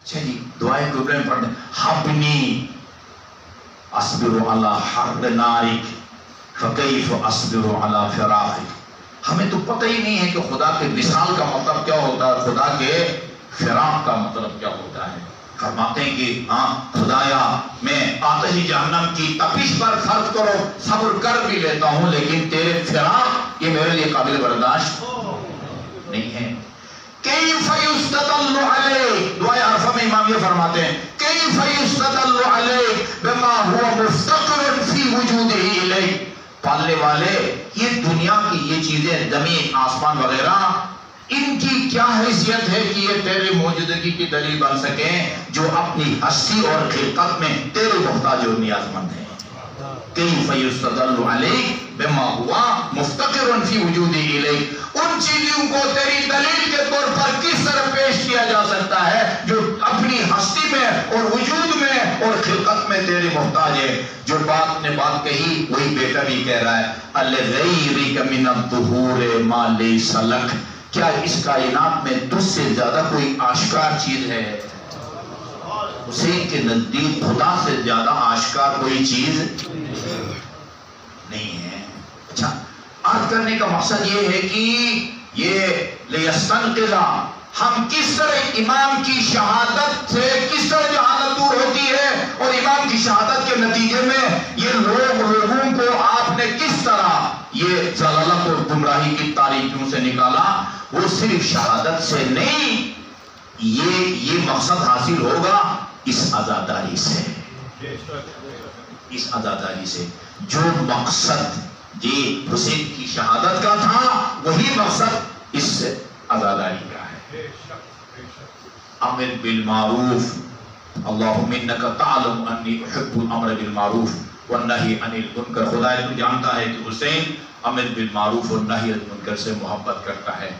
اچھا جی، دعائیں قبلہ میں پڑھتے ہیں، حبنی اصبر علی حرب نارک فکیف اصبر علی فراقک۔ ہمیں تو پتہ ہی نہیں ہے کہ خدا کے وصال کا مطلب کیا ہوتا ہے، خدا کے فراق کا مطلب کیا ہوتا ہے۔ فرماتے ہیں کہ ہاں خدایا میں آتش جہنم کی تپش پر فرض کرو صبر کر بھی لیتا ہوں، لیکن تیرے فراق یہ میرے لیے قابل برداشت نہیں ہے۔ کیف یستدل علیک، دعائے عرفہ میں امام یہ فرماتے ہیں کیف یستدل علیک بما هو مفتقر فی وجودہ الیک۔ پالنے والے یہ دنیا کی یہ چیزیں زمین آسمان وغیرہ ان کی کیا حیثیت ہے کہ یہ تیرے موجودگی کی دلیل بن سکیں جو اپنی ہستی اور خلقت میں تیرے محتاج اور نیاز مند ہیں۔ کیف یستدل علیک بما ہوا مفتقر فی وجودہ الیک، ان چیزوں کو تیری دلیل کے طور پر کس طرح پیش کیا جا سکتا ہے جو اپنی ہستی میں اور وجود میں اور خلقت میں تیرے محتاج ہے۔ جو بات نے بات کہی وہی بیٹا بھی کہہ رہا ہے، الغیرک من الظہور ما لیس لک، کیا اس کائنات میں تجھ سے زیادہ کوئی آشکار چیز ہے؟ حسین کے نزدیک خدا سے زیادہ آشکار کوئی چیز نہیں ہے۔ اچھا، عرض کرنے کا مقصد یہ ہے کہ یہ لیستنقذا، ہم کس طرح امام کی شہادت سے کس طرح جہالت دور ہوتی ہے اور امام کی شہادت کے نتیجے میں یہ لوگوں کو آپ نے کس طرح یہ ضلالت اور گمراہی کی تاریکیوں سے نکالا، وہ صرف شہادت سے نہیں، یہ مقصد حاصل ہوگا اس عزاداری سے، اس عزاداری سے۔ جو مقصد جی حسین کی شہادت کا تھا وہی مقصد اس عزاداری کا ہے۔ امر بالمعروف، اللہم انک تعلم انی احب الامر بالمعروف والنہی عن المنکر، خدا تو جانتا ہے کہ حسین امر بالمعروف اور نہی عن المنکر سے محبت کرتا ہے۔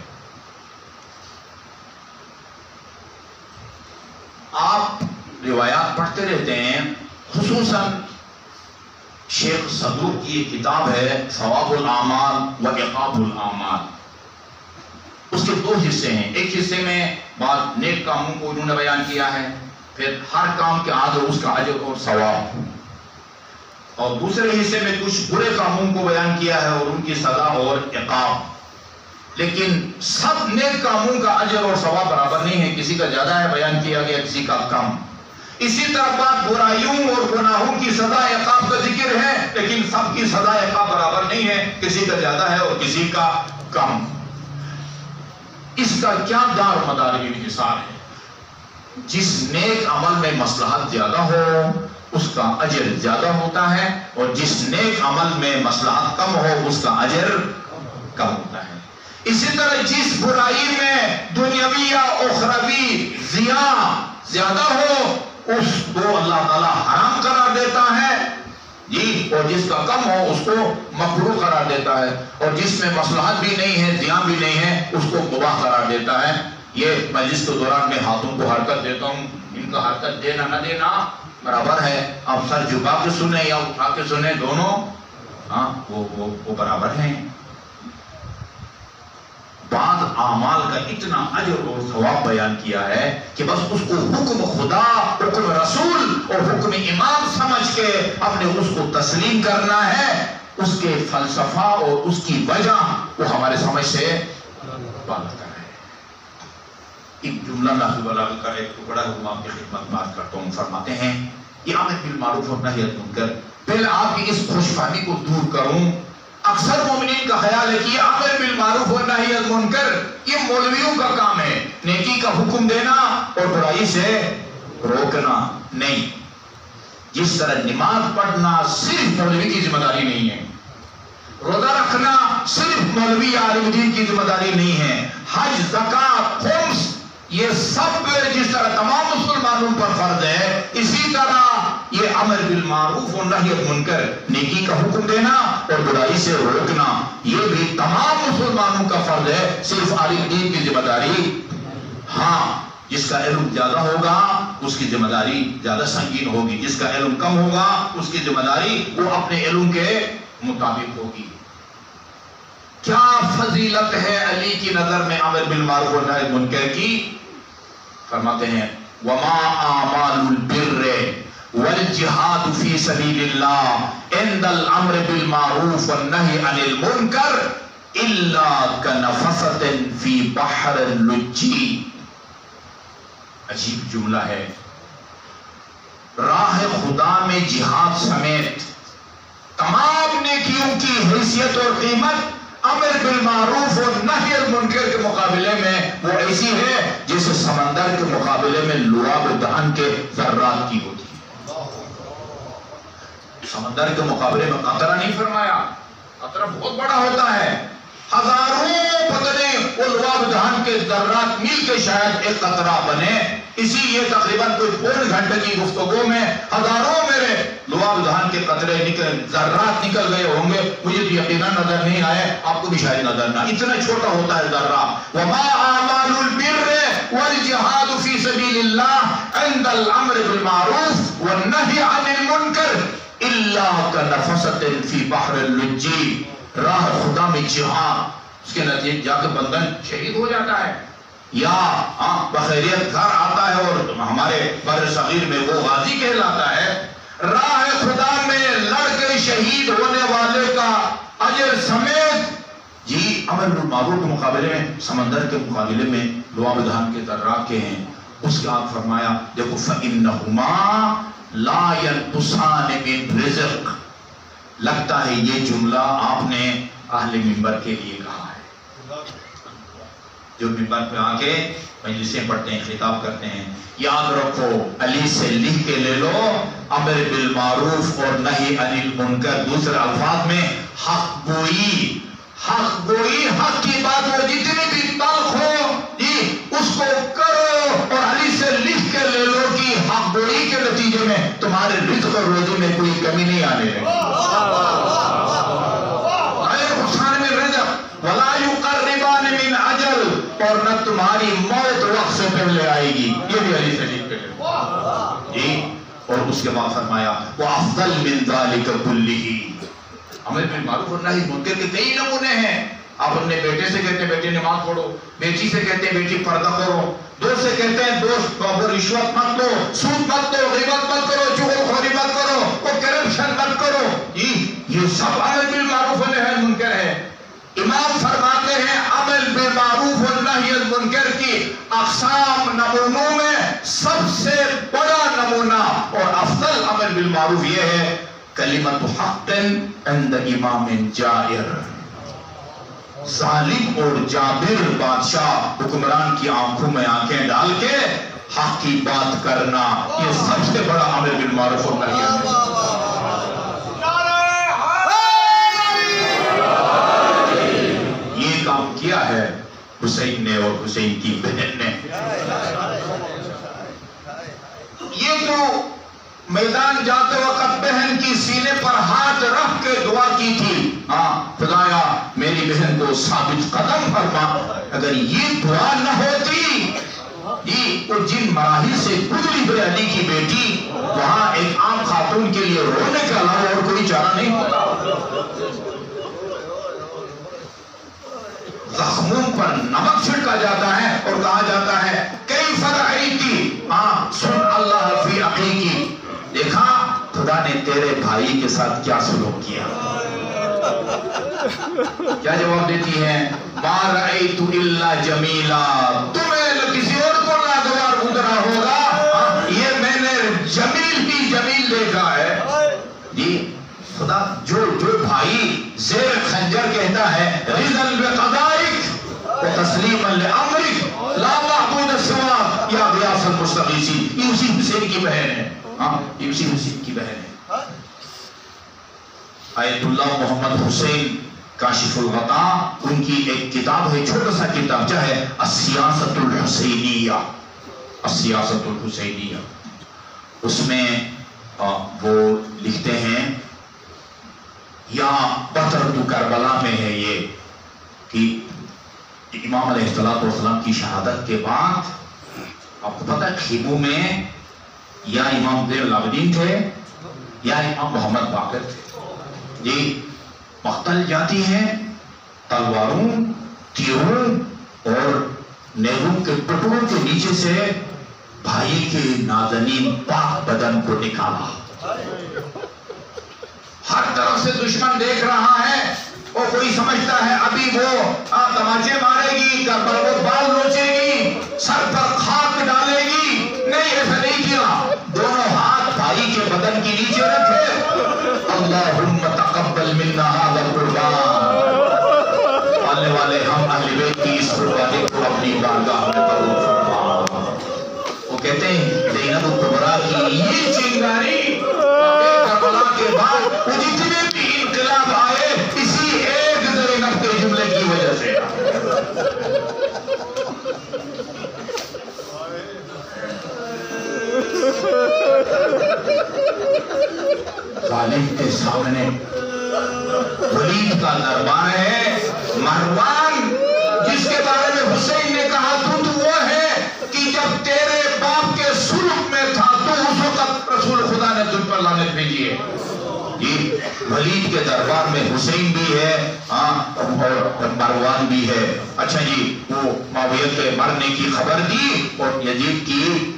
آپ روایات پڑھتے رہتے ہیں، خصوصاً شیخ صدوق کی کتاب ہے ثواب الاعمال و عقاب الاعمال، اس کے دو حصے ہیں، ایک حصے میں بعض نیک کاموں کو انہوں نے بیان کیا ہے، پھر ہر کام کے آگے اس کا اجر اور ثواب، اور دوسرے حصے میں کچھ برے کاموں کو بیان کیا ہے اور ان کی سزا اور عقاب۔ لیکن سب نیک کاموں کا اجر اور ثواب برابر نہیں ہے، کسی کا زیادہ ہے بیان کیا گیا، کسی کا کم۔ اسی طرح بات برائیوں اور گناہوں کی سزا عقاب کا ذکر ہے، لیکن سب کی سزا عقاب برابر نہیں ہے، کسی کا زیادہ ہے اور کسی کا کم۔ اس کا کیا دار و مدار انحصار ہے؟ جس نیک عمل میں مصلحت زیادہ ہو اس کا اجر زیادہ ہوتا ہے، اور جس نیک عمل میں مصلحت کم ہو اس کا اجر کم ہوتا ہے۔ اسی طرح جس برائی میں دنیاوی یا اخروی ضیاء زیادہ ہو اس کو اللہ تعالیٰ حرام قرار دیتا ہے جی، اور جس کا کم ہو اس کو مکروہ قرار دیتا ہے، اور جس میں مصلحت بھی نہیں ہے ضیاء بھی نہیں ہے اس کو مباح قرار دیتا ہے۔ یہ مجلس کے دوران میں ہاتھوں کو حرکت دیتا ہوں، ان کا حرکت دینا نہ دینا برابر ہے، آپ سر جھکا کے سنیں یا اٹھا کے سنیں، دونوں ہاں وہ برابر ہیں۔ بعض اعمال کا اتنا اجر اور ثواب بیان کیا ہے کہ بس اس کو حکم خدا، حکم رسول اور حکم امام سمجھ کے اپنے اس کو تسلیم کرنا ہے، اس کے فلسفہ اور اس کی وجہ وہ ہمارے سمجھ سے بالا کر ہے۔ ایک جملہ نحوی بلاغت کا ایک ٹکڑا ہوا آپ کی خدمت بات کرتا ہوں، فرماتے ہیں یہ امر بالمعروف اور نہی عن المنکر، پہلے آپ کی اس خوش فہمی کو دور کروں۔ اکثر مومنین کا خیال ہے کہ یہ امر بالمعروف و نہی عن المنکر یہ مولویوں کا کام ہے، نیکی کا حکم دینا اور برائی سے روکنا، نہیں۔ جس طرح نماز پڑھنا صرف مولوی کی ذمہ داری نہیں ہے، روزہ رکھنا صرف مولوی یا عالم دین کی ذمہ داری نہیں ہے، حج، زکوٰۃ، خمس یہ سب جس طرح تمام مسلمانوں پر فرض ہے، اسی طرح یہ امر بالمعروف اور نہی عن المنکر، نیکی کا حکم دینا اور برائی سے روکنا، یہ بھی تمام مسلمانوں کا فرض ہے، صرف عالم دین کی ذمہ داری ہاں جس کا علم زیادہ ہوگا اس کی ذمہ داری زیادہ سنگین ہوگی، جس کا علم کم ہوگا اس کی ذمہ داری وہ اپنے علم کے مطابق ہوگی۔ کیا فضیلت ہے علی کی نظر میں امر بالمعروف اور نہی عن المنکر کی؟ فرماتے ہیں وما اعمال البر والجہاد فی سبیل اللہ عند الامر بالمعروف والنہی عن المنکر الا کنفست فی بحر اللجی. عجیب جملہ ہے. راہ خدا میں جہاد سمیت تمام نیکیوں کی حیثیت اور قیمت امر بالمعروف اور نہی المنکر کے مقابلے میں وہ ایسی ہے جیسے سمندر کے مقابلے میں لعاب دہن کے ذرات کی ہوتی ہے. سمندر کے مقابلے میں قطرہ نہیں فرمایا. قطرہ بہت بڑا ہوتا ہے. ہزاروں پتہ نہیں وہ لعاب دہن کے ذرات مل کے شاید ایک قطرہ بنے. اسی یہ تقریباً کوئی 4 گھنٹے کی گفتگو میں ہزاروں میرے لعاب دہن کے قطرے نکل ذرات نکل گئے ہوں گے. مجھے تو یقیناً نظر نہیں آئے, آپ کو بھی شاید نظر نہ. اتنا چھوٹا ہوتا ہے ذرہ. وما اعمال البر والجہاد فی سبیل اللہ عند الامر بالمعروف والنہی عن المنکر الا کنفست فی بحر اللجی. راہ خدا میں جہاد, اس کے نتیجے جا کے بندن شہید ہو جاتا ہے یا بخیریت گھر آتا ہے اور ہمارے بر صغیر میں وہ غازی کہلاتا ہے. راہ خدا میں لڑ کے شہید ہونے والے کا اجر سمیت جی امر بالمعروف کے مقابلے میں سمندر کے مقابلے میں لعاب دہن کے ذرات کے ہیں. اس کے بعد فرمایا دیکھو فَإِنَّهُمَا لَا يَنْقُصَانِ مِنْ رِزْقٍ. لگتا ہے یہ جملہ آپ نے اہل منبر کے لیے کہا ہے, جو منبر پہ آ کے مجلسیں پڑھتے ہیں, خطاب کرتے ہیں. یاد رکھو, علی سے لکھ کے لے لو, امر بالمعروف اور نہی عن المنکر. دوسرے الفاظ میں حق گوئی. حق گوئی, حق کی بات وہ جتنی بھی تلخ ہو جی اس کو کرو, اور علی سے لکھ کے لے لو کہ حق گوئی کے نتیجے میں تمہارے رزق اور روزی میں کوئی کمی نہیں آنے لگی. وَلَا يُقَرِّبَانِ مِنْ عَجَلٍ, اور نہ تمہاری موت وقت سے پہلے آئے گی. یہ بھی علی سے لکھ کے لے لو جی. اور اس کے بعد فرمایا وَأَفْضَلْ مِنْ ذَلِكَ كُلِّهِ. امر بالمعروف اور نہی منکر کے کئی نمونے ہیں. آپ اپنے بیٹے سے کہتے ہیں بیٹی نماز پڑھو, بیٹی سے کہتے ہیں بیٹی پردہ کرو, دوست سے کہتے ہیں دوست رشوت مت دو, سود مت دو, غیبت مت کرو, چغلخوری مت کرو, اور کرپشن مت کرو. یہ سب امر بالمعروف اور نہی منکر ہے. امام فرماتے ہیں عمل بالمعروف اور نہی عن المنکر کی اقسام نمونوں میں سب سے بڑا نمونہ اور افضل عمل بالمعروف یہ ہے کلمت حق عند امام جائر. ظالم اور جابر بادشاہ حکمران کی آنکھوں میں آنکھیں ڈال کے حق کی بات کرنا, یہ سب سے بڑا عمل بالمعروف اور نہی عن المنکر. کام کیا ہے حسین نے اور حسین کی بہن نے. یہ تو میدان جاتے وقت بہن کی سینے پر ہاتھ رکھ کے دعا کی تھی, خدایا میری بہن کو ثابت قدم فرما. اگر یہ دعا نہ ہوتی وہ جن مراحل سے گزری ہوئی علی کی بیٹی, وہاں ایک عام خاتون کے لیے رونے کے علاوہ اور کوئی چارہ نہیں ہوتا. زخموں پر نمک چھڑکا جاتا ہے اور کہا جاتا ہے کئی فرعیتی, سن اللہ فی عقیقی. دیکھا خدا نے تیرے بھائی کے ساتھ کیا سلوک کیا. کیا جواب دیتی ہے ما رأیت الا جمیلا. تمہیں کسی اور کو ناگوار گزرا ہوگا, یہ میں نے جمیل ہی جمیل دیکھا ہے جی. خدا جو بھائی زیر خنجر کہتا ہے رضا بقضائک و تسلیما لامرک لا معبود سواک یا غیاث المستغیثین, یہ اسی حسین کی بہن ہے. یہ اسی حسین کی بہن ہے. آیت اللہ محمد حسین کاشف الغطاء, ان کی ایک کتاب ہے, چھوٹا سا کتاب جو ہے السیاست الحسینیہ. السیاست الحسینیہ, اس میں وہ لکھتے ہیں یا بطرۃ کربلا میں ہے یہ کہ امام علیہ السلام کی شہادت کے بعد آپ کو پتہ ہے خیموں میں یا امام زین العابدین تھے یا امام محمد باقر تھے جی. مقتل جاتی ہیں تلواروں, تیروں اور نیزوں کے ٹکڑوں کے نیچے سے بھائی کے نازنین پاک بدن کو نکالا. ہر طرف سے دشمن دیکھ رہا ہے، اور کوئی سمجھتا ہے ابھی وہ تماچے مارے گی، بال نوچے گی، سر پر خاک ڈالے گی. نہیں، ایسا نہیں کیا. دونوں ہاتھ بھائی کے بدن کے نیچے رکھے. اللہم تقبل منا ھذا القربان. آنے والے ہم اہل بیت کی اس قربانی کو اپنی بارگاہ میں قبول فرما. وہ کہتے ہیں زینب الکبریٰ کی یہ چنگاری کربلا کے بعد جتنے بھی انقلاب آئے اسی ایک زینب کے جملے کی وجہ سے. ظالم کے سامنے ولید کا دربار ہے. مروان جس کے بارے میں حسین نے کہا تو وہ ہے کہ جب تیرے باپ کے سلوک میں تھا تو اس وقت رسول خدا نے تجھ پر لعنت بھیجی ہے. جی، ولید کے دربار میں حسین بھی ہے اور مروان بھی ہے. اچھا جی، وہ معاویہ کے مرنے کی خبر دی اور یزید کی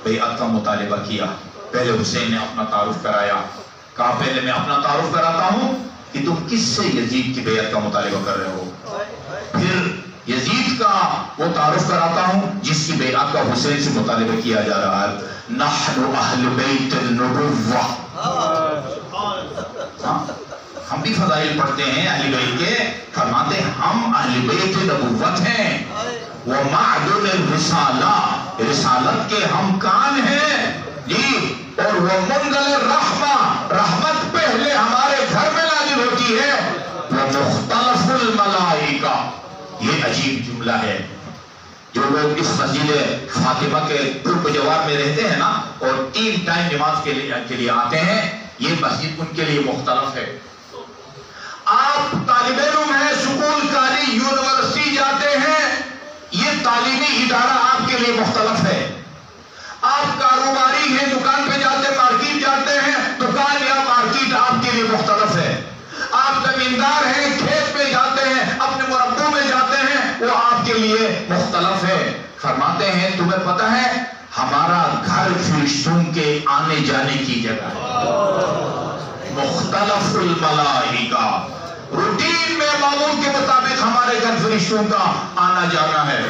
بیعت کا مطالبہ کیا. پہلے حسین نے اپنا تعارف کرایا. کہا پہلے میں اپنا تعارف کراتا ہوں کہ تم کس سے یزید کی بیعت کا مطالبہ کر رہے ہو. پھر یزید کا وہ تعارف کراتا ہوں جس کی بیعت کا حسین سے مطالبہ کیا جا رہا ہے. نحن اہل بیت النبوہ. ہم بھی فضائل پڑھتے ہیں اہل بیت کے. فرماتے ہیں ہم اہل بیت نبوت ہیں. ومعدن الرسالہ، رسالت کے ہم کان ہیں. جی، اور وہ منزل الرحمہ، رحمت پہلے ہمارے گھر میں نازل ہوتی ہے. وہ مختلف الملائکہ. یہ عجیب جملہ ہے. جو لوگ اس مسجد فاطمہ کے قرب جوار میں رہتے ہیں نا اور 3 ٹائم نماز کے لیے آتے ہیں، یہ مسجد ان کے لیے مختلف ہے. آپ طالب علم ہیں، سکول، کالج، یونیورسٹی جاتے ہیں، یہ تعلیمی ادارہ آپ کے لیے مختلف ہے. آپ کاروباری ہیں، دکان پہ جاتے ہیں، مارکیٹ جاتے ہیں، دکان یا مارکیٹ آپ کے لیے مختلف ہے. آپ زمیندار ہیں، کھیت میں جاتے ہیں، اپنے مربوں میں جاتے ہیں، وہ آپ کے لیے مختلف ہے. فرماتے ہیں تمہیں پتہ ہے ہمارا گھر فرشتوں کے آنے جانے کی جگہ ہے. مختلف الملائکہ، روٹین میں معمول کے مطابق ہمارے گھر فرشتوں کا آنا جانا ہے.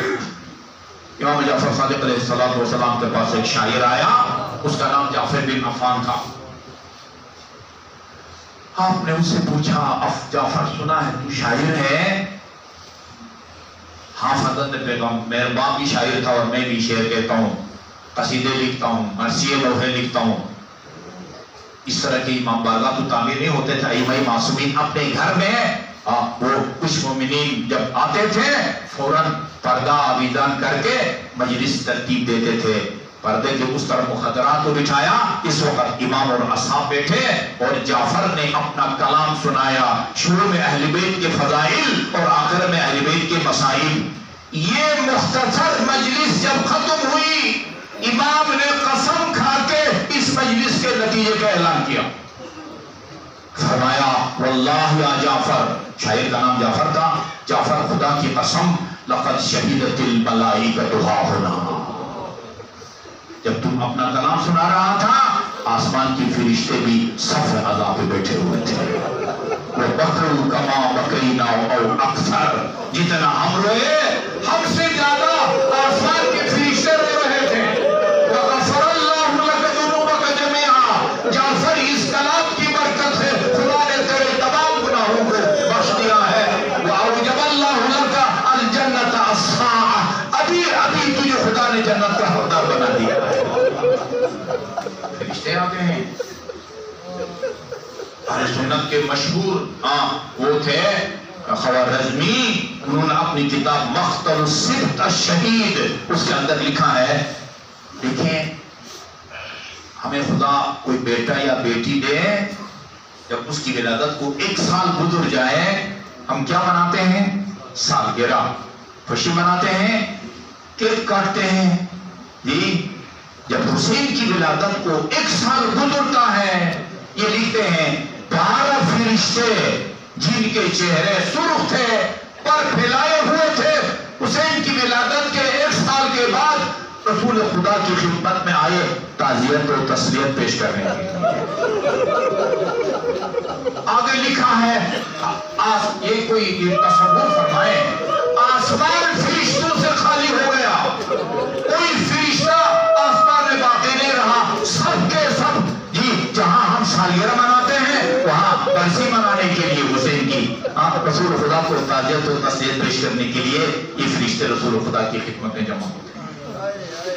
امام جعفر صادق علیہ السلام کے پاس ایک شاعر آیا، اس کا نام جعفر بن عفان تھا. آپ نے ان سے پوچھا جعفر سنا ہے تو شاعر ہے؟ ہاں حضرت پیغام، میرا باپ بھی شاعر تھا اور میں بھی شعر کہتا ہوں، قصیدے لکھتا ہوں، مرثیے لوحے لکھتا ہوں. اس طرح کی امام بارگاہ تو تعمیر نہیں ہوتے تھے. ائمہ معصومین اپنے گھر میں وہ کچھ مومنین جب آتے تھے فوراً پردہ آویزان کر کے مجلس ترتیب دیتے تھے. پردے کے اس طرف مخدرات کو بٹھایا. اس وقت امام اور اصحاب بیٹھے اور جعفر نے اپنا کلام سنایا. شروع میں اہل بیت کے فضائل اور آخر میں اہل بیت کے مسائل. یہ مختصر مجلس جب ختم ہوئی، امام نے قسم کھا کے اس مجلس کے نتیجے کا اعلان کیا. فرمایا واللہ یا جعفر، شاعر کا نام جعفر تھا، جعفر خدا کی قسم لقد شہدت الملائکۃ ھاہنا. جب تم اپنا کلام سنا رہا تھا آسمان کی فرشتے بھی صف عذاب پہ بیٹھے ہوئے تھے. وَبَكَوْا كَمَا بَكَيْنَا أَوْ أَكْثَرَ. جتنا ہم روئے ہم سے زیادہ آسمان کے فرشتے رو رہے تھے. وَغَفَرَ اللَّهُ لَكَ ذُنُوبَكَ جَمِيعًا. جعفر اس کلام کی برکت سے خدا نے تیرے تمام گناہوں کو بخش دیا ہے. وَأَوْجَبَ اللَّهُ لَكَ الْجَنَّةَ السَّاعَةَ. ابھی تجھے خدا نے جنت کا حقدار بنا دیا. فرشتے آتے ہیں. اہل سنت کے مشہور وہ تھے خوارزمی. انہوں نے اپنی کتاب مختصر السبط الشہید اس کے اندر لکھا ہے، دیکھیں ہمیں خدا کوئی بیٹا یا بیٹی دے، جب اس کی ولادت کو 1 سال گزر جائے ہم کیا مناتے ہیں؟ سالگرہ، خوشی مناتے ہیں، کیک کاٹتے ہیں. جی جب حسین کی ولادت کو 1 سال گزرتا ہے یہ لکھتے ہیں 12 فرشتے جن کے چہرے سرخ تھے پر پھیلائے ہوئے تھے. حسین کی ولادت کے 1 سال کے بعد رسول خدا کی خدمت میں آئے تعزیت و تسلیت پیش کرنے کے لیے۔ آگے لکھا ہے یہ کوئی تصور فرمائے، آسمان فرشتوں سے خالی ہو گیا، کوئی فرشتہ آسمان میں باقی نہیں رہا، سب کے سب جہاں ہم سالگرہ مناتے ہیں وہاں برسی منانے کے لیے حسین کی رسول خدا کو تعزیت و تسلیت پیش کرنے کے لیے یہ فرشتے رسول خدا کی خدمت میں جمع ہوتے ہیں۔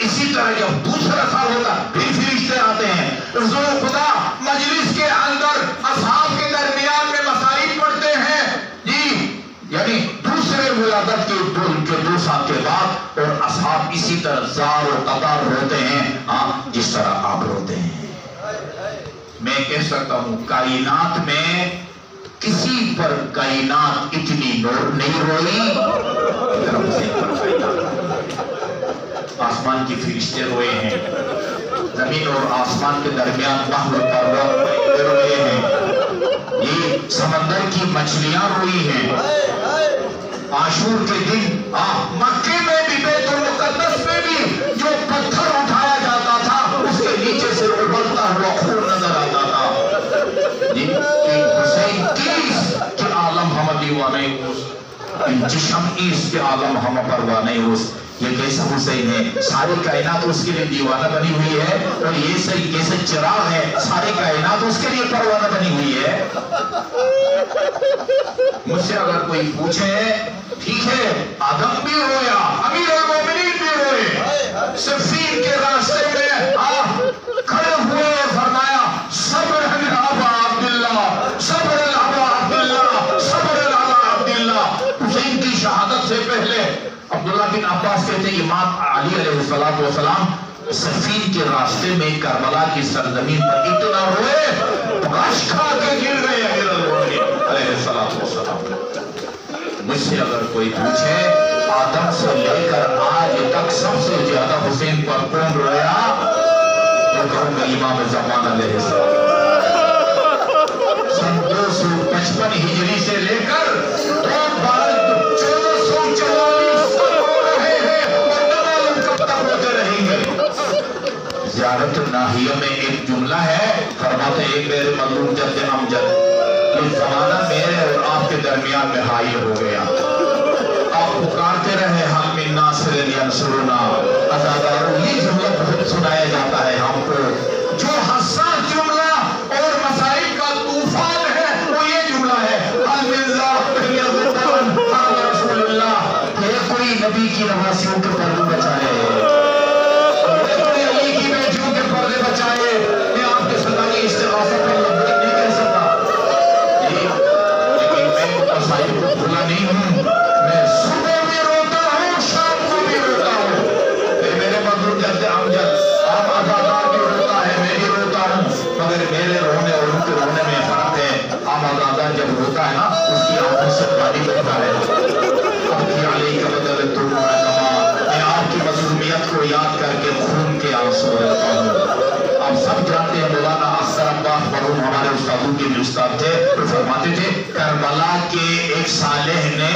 اسی طرح جب دوسرا سال ہوتا پھر فرشتے آتے ہیں، رسول خدا مجلس کے اندر اصحاب کے درمیان میں مسائل پڑھتے ہیں یعنی دوسرے ولادت کے 2 سال کے بعد، اور اصحاب اسی طرح زار و قطار روتے ہیں جس طرح آپ روتے ہیں۔ میں کہہ سکتا ہوں کائنات میں کسی پر کائنات اتنی نہیں روئی، آسمان کی فرشتے روئے ہیں، زمین اور آسمان کے درمیان بحر پروا روئے ہیں، یہ سمندر کی مچھلیاں روئی ہیں، عاشور کے دن مکے میں بھی بیت المقدس میں بھی جو پتھر اٹھایا جاتا تھا اس کے نیچے سے ابلتا ہوا خون نظر آتا تھا۔ حسین کیس کے عالم ہم دیوانے اس جشم ایس کے عالم ہم پروانے اس، یہ کیسا حسین ہے، ساری کائنات اس کے لیے دیوانہ بنی ہوئی ہے، اور یہ صحیح کیسے چراغ ہے، ساری کائنات اس کے لیے پروانہ بنی ہوئی ہے۔ مجھ سے اگر کوئی پوچھے ٹھیک ہے آدم بھی رویا، امیر المومنین بھی روئے، صفین کے راستے میں کھڑے ہوئے اور فرمایا صبر ابا عبداللہ، صبر ابا عبداللہ، صبر ابا عبداللہ۔ حسین کی شہادت سے پہلے عبداللہ بن عباس کہتے ہیں امام علی علیہ السلام صفین کے راستے میں کربلا کی سرزمین پر اتنا روئے غش کھا کے گر گئے امیر المومنین علیہ السلام۔ مجھ سے اگر کوئی پوچھے آدم سے لے کر آج تک سب سے زیادہ حسین پر کون رویا، تو کہوں گا امام زمان علیہ السلام۔ سن 255 ہجری سے لے کر 1444 تک رو رہے ہیں اور نہ معلوم کب تک روتے رہیں گے۔ زیارت ناہیہ میں ایک جملہ ہے، فرماتے ایک میرے مظلوم جد امجد، یہ زمانہ میرے اور آپ کے درمیان میں حائل ہو گیا، آپ پکارتے رہے ہم من ناصر ینصرنا، عزاداروں یہ جملہ بہت سنایا جاتا ہے ہم کو، جو حساس جملہ اور مسائل کا طوفان ہے وہ یہ جملہ ہے حل من ذاق یذبان حل رسول اللہ، کہ کوئی نبی کی نواسیوں کے پردے بچائے، کوئی علی کی بیٹیوں کے پردے بچائے، میں آپ کے صدائی استغاثہ پر لبیک نہیں کہہ سکتا، لیکن میں مسائل کو بھولا نہیں ہوں، میں صبح بھی روتا ہوں شام کو بھی روتا ہوں، پھر میرے مظلوم جد امجد آپ عزادار بھی روتا ہے میں بھی روتا ہوں، مگر میرے رونے اور ان کے رونے میں فرق ہے، آپ عزادار جب روتا ہے نا اس کی آنکھوں سے پانی بہتا ہے، ابکی علیہ بدل تم معلومہ، میں آپ کی مظلومیت کو یاد کر کے خون کے آنسو رہتا ہوں۔ آپ سب جانتے ہیں مولانا اختر عباس مرحوم ہمارے استادوں کے بھی استاد تھے، وہ فرماتے تھے کربلا کے ایک صالح نے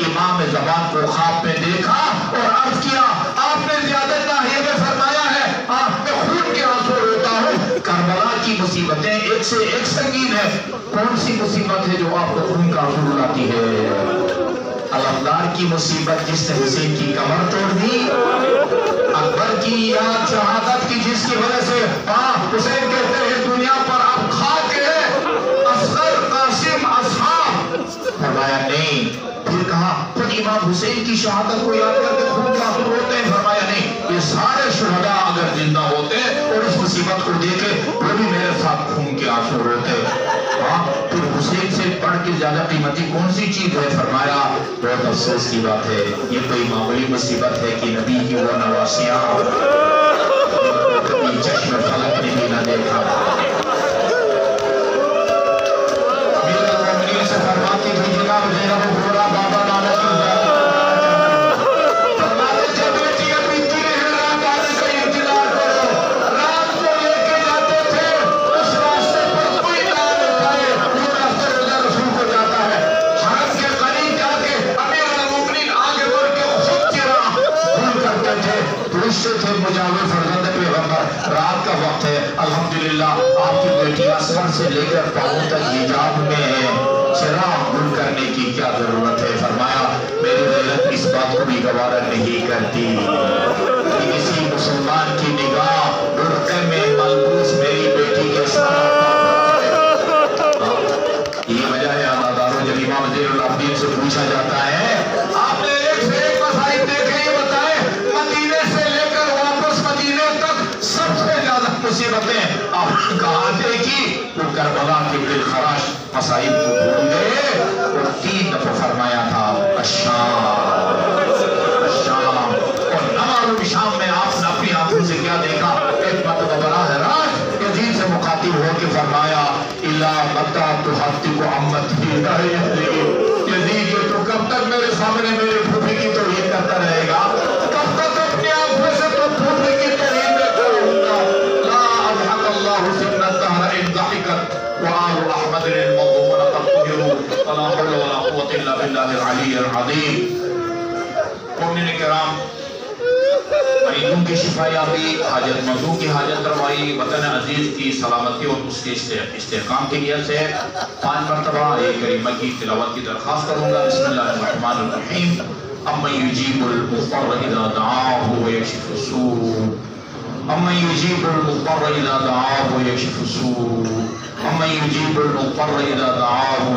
امام زمان کو خواب میں دیکھا اور عرض کیا آپ نے زیادت ناہیہ میں فرمایا ہے میں خون کے آنسو روتا ہوں، کربلا کی مصیبتیں ایک سے ایک سنگین ہے، کون سی مصیبت ہے جو آپ کو خون کا آنسو رلاتی ہے؟ علمدار کی مصیبت جس نے حسین کی کمر توڑ دی، اکبر کی یاد شہادت کی جس کی وجہ سے حسین کہتے ہیں دنیا پر اب خاک ہے، اصغر قاسم اصحاب، فرمایا نہیں، پھر کہا خود امام حسین کی شہادت کو یاد کر کے خون کے آنسو روتے ہیں، فرمایا نہیں، یہ سارے شہداء اگر زندہ ہوتے اور اس مصیبت کو دیکھے وہ بھی میرے ساتھ خون کے آنسو روتے۔ پھر حسین سے پڑھ کے زیادہ قیمتی کون سی چیز ہے؟ فرمایا بہت افسوس کی بات ہے یہ کوئی معمولی مصیبت ہے کہ نبی کی وہ نواسیاں کبھی چشم فلک نے بھی نہ دیکھا۔ امیر المومنین سے فرماتی تھی جناب زینب گورا بابا نانا کی فرماتے تھے بیٹی اب اتنی ہے رات آنے کا انتظار کرو، رات کو لے کے جاتے تھے اس راستے پر کوئی نہ اٹھائے، وہ راستے روزہ رسول کو جاتا ہے، حرم کے قریب جا کے امیر المومنین آگے بڑھ کے خود چراغ بھول کرتے تھے، پوچھتے تھے کا وقت ہے. الحمدللہ آپ کی بیٹیاں سر سے لے کر پاؤں تک حجاب میں ہے. چراغ گل کرنے کی کیا ضرورت ہے؟ فرمایا میری غیرت اس بات کو بھی گوارا نہیں کرتی کہ کسی مسلمان کی نگاہ برقعے میں ملبوس میری بیٹی کے ساتھ. یہ وجہ ہے عزاداروں جب امام وزیر العابدین سے پوچھا جاتا ہے آپ نے ایک سے ایک مسائل دیکھے، یہ بتائیں مدینے سے لے کر واپس مدینے تک سب سے زیادہ مصیبتیں آپ نے کہاں دیکھی؟ وہ کربلا کے دلخراش مصائب کو بھول گئے اور 3 دفعہ فرمایا تھا الشام الشام. اور نوارو شام میں آپ نے اپنی آنکھوں سے کیا دیکھا؟ ایک مرتبہ براہ راست یزید سے مخاطب ہو کے فرمایا الا متى تحقق عمتي یزید یہ تو کب تک میرے سامنے میرے پھوپھی کی توہین کرتا رہے گا؟ کب تک اپنی آنکھوں سے تو پھوپھی کی توہین کرتا رہوں گا؟ لا اضحك الله سن الدهر ان ضحكت وآل احمد المظلومون قد قهروا ولا حول ولا قوة الا بالله العلي العظيم. مومنین کرام، مریضوں کی شفا یابی، حاجت مندوں کی حاجت روائی، وطن عزیز کی سلامتی اور اس کے استحکام کی نیت سے 5 مرتبہ ایک کریمہ کی تلاوت کی درخواست کروں گا. بسم اللہ الرحمن الرحیم. امن یجیب المضطر اذا دعاہ ویکشف السوء، امن یجیب المضطر اذا دعاہ ویکشف السوء، امن یجیب المضطر اذا دعاہ